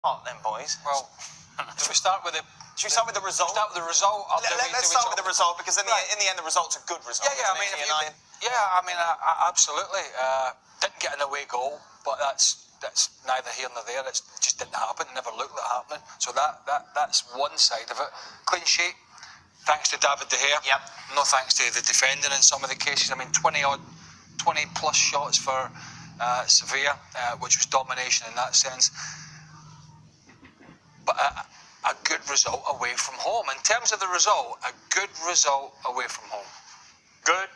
What then, boys? Well, should we start with the... Should we start with the result? Start with the result. Let's start with the result, because in the end, the result's a good result. Yeah, absolutely. Didn't get an away goal, but that's neither here nor there. It just didn't happen. Never looked like happening. So that's one side of it. Clean sheet. Thanks to David De Gea. Yep. No thanks to the defending in some of the cases. I mean, 20 plus shots for Sevilla, which was domination in that sense. But a good result away from home. In terms of the result, a good result away from home. Good,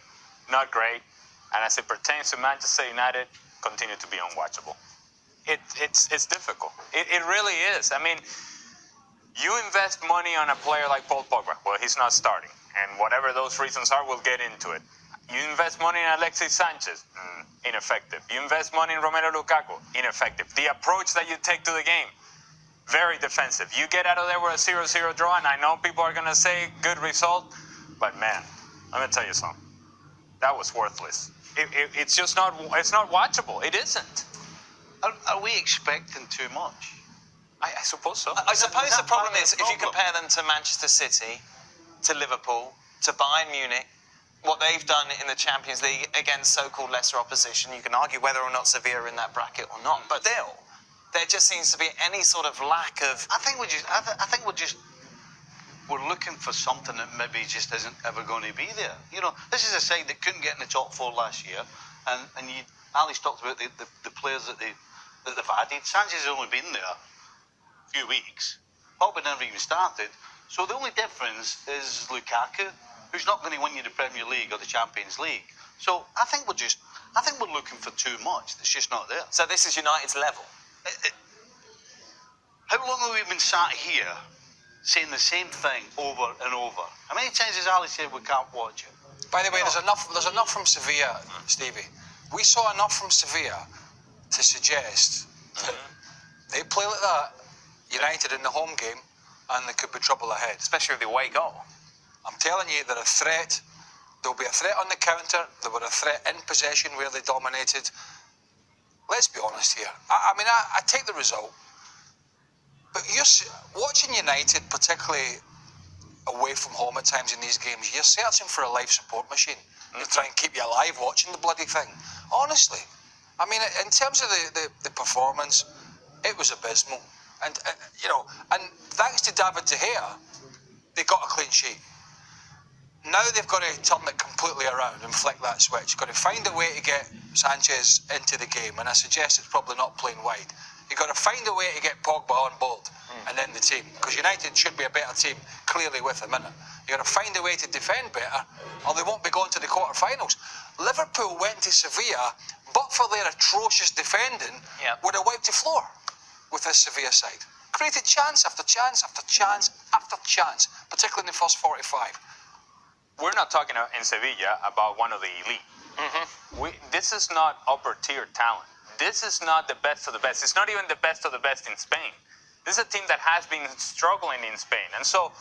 not great. And as it pertains to Manchester United, continue to be unwatchable. It's difficult. It really is. I mean, you invest money on a player like Paul Pogba. Well, he's not starting. And whatever those reasons are, we'll get into it. You invest money in Alexis Sanchez, ineffective. You invest money in Romelu Lukaku, ineffective. The approach that you take to the game, very defensive. You get out of there with a 0-0 draw, and I know people are going to say good result, but man, let me tell you something. That was worthless. It's just not watchable. It isn't. Are we expecting too much? I suppose so. I suppose the problem is, if you compare them to Manchester City, to Liverpool, to Bayern Munich, what they've done in the Champions League against so-called lesser opposition, you can argue whether or not Sevilla are in that bracket or not, but still, there just seems to be any sort of lack of... I think we're looking for something that maybe just isn't ever going to be there. You know, this is a side that couldn't get in the top four last year, and Ali's talked about the players that they've added. Sanchez has only been there a few weeks. Pogba never even started. So the only difference is Lukaku, who's not going to win you the Premier League or the Champions League. So I think we're looking for too much. It's just not there. So this is United's level. How long have we been sat here saying the same thing over and over? How many times has Ali said we can't watch it? By the way, there's enough from Sevilla, Stevie. We saw enough from Sevilla to suggest that they play like that, United in the home game, and there could be trouble ahead. Especially with the away goal. I'm telling you, they're a threat. There'll be a threat on the counter. There were a threat in possession where they dominated. Let's be honest here. I take the result. But watching United, particularly away from home at times in these games, you're searching for a life support machine. You're trying to keep you alive watching the bloody thing. Honestly. I mean, in terms of the performance, it was abysmal. And, and thanks to David De Gea, they got a clean sheet. Now they've got to turn it completely around and flick that switch. Got to find a way to get Sanchez into the game, and I suggest it's probably not playing wide. You've got to find a way to get Pogba on board and then the team, because United should be a better team, clearly, with him, innit? You've got to find a way to defend better, or they won't be going to the quarterfinals. Liverpool went to Sevilla, but for their atrocious defending, would have wiped the floor with this Sevilla side. Created chance after chance after chance after chance, particularly in the first 45. We're not talking in Sevilla about one of the elite. This is not upper tier talent. This is not the best of the best. It's not even the best of the best in Spain. This is a team that has been struggling in Spain. And so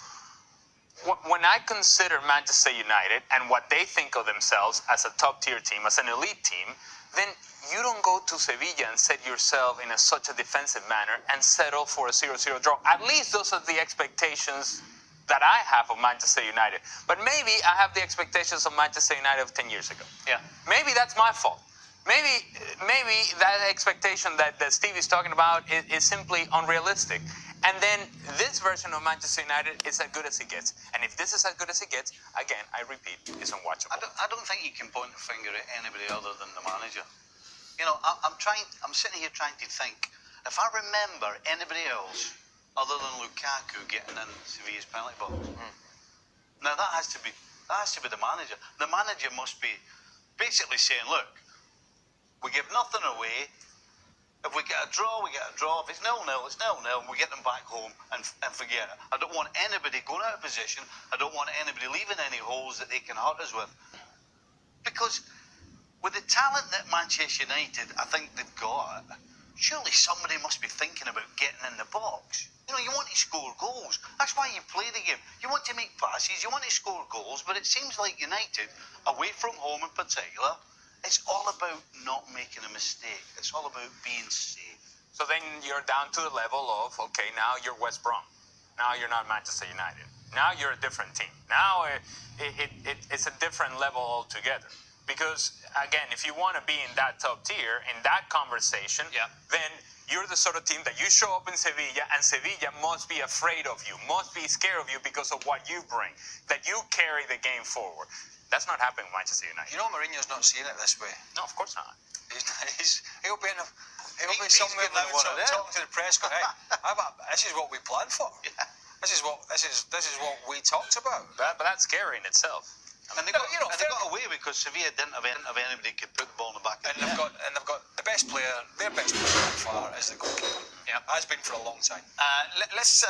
when I consider Manchester United and what they think of themselves as a top tier team, as an elite team, then you don't go to Sevilla and set yourself in such a defensive manner and settle for a 0-0 draw. At least those are the expectations that I have of Manchester United. But maybe I have the expectations of Manchester United of 10 years ago. Yeah. Maybe that's my fault. Maybe that expectation that Steve is talking about is simply unrealistic. And then this version of Manchester United is as good as it gets. And if this is as good as it gets, again, I repeat, it's unwatchable. I don't think you can point a finger at anybody other than the manager. You know, I'm sitting here trying to think, if I remember anybody else other than Lukaku getting in Sevilla's penalty box. Now that has to be the manager. The manager must be basically saying, look, we give nothing away. If we get a draw, we get a draw. If it's 0-0, it's 0-0. We get them back home and forget it. I don't want anybody going out of position. I don't want anybody leaving any holes that they can hurt us with. Because with the talent that Manchester United, I think they've got, surely somebody must be thinking about getting in the box. You know, you want to score goals. That's why you play the game. You want to make passes, you want to score goals, but it seems like United, away from home in particular, it's all about not making a mistake. It's all about being safe. So then you're down to the level of, okay, now you're West Brom. Now you're not Manchester United. Now you're a different team. Now it's a different level altogether. Because, again, if you want to be in that top tier, in that conversation, then you're the sort of team that you show up in Sevilla, and Sevilla must be afraid of you, must be scared of you because of what you bring, that you carry the game forward. That's not happening with Manchester United. You know, Mourinho's not seeing it this way. No, of course not. He'll be somewhere now talking to the press, going, "Hey, this is what we planned for. Yeah. This is what we talked about." But that's scary in itself. And they got away because Sevilla didn't have anybody who could put the ball in the back. And they've got the best player. Their best player by far is the goalkeeper. Yeah, has been for a long time. Let's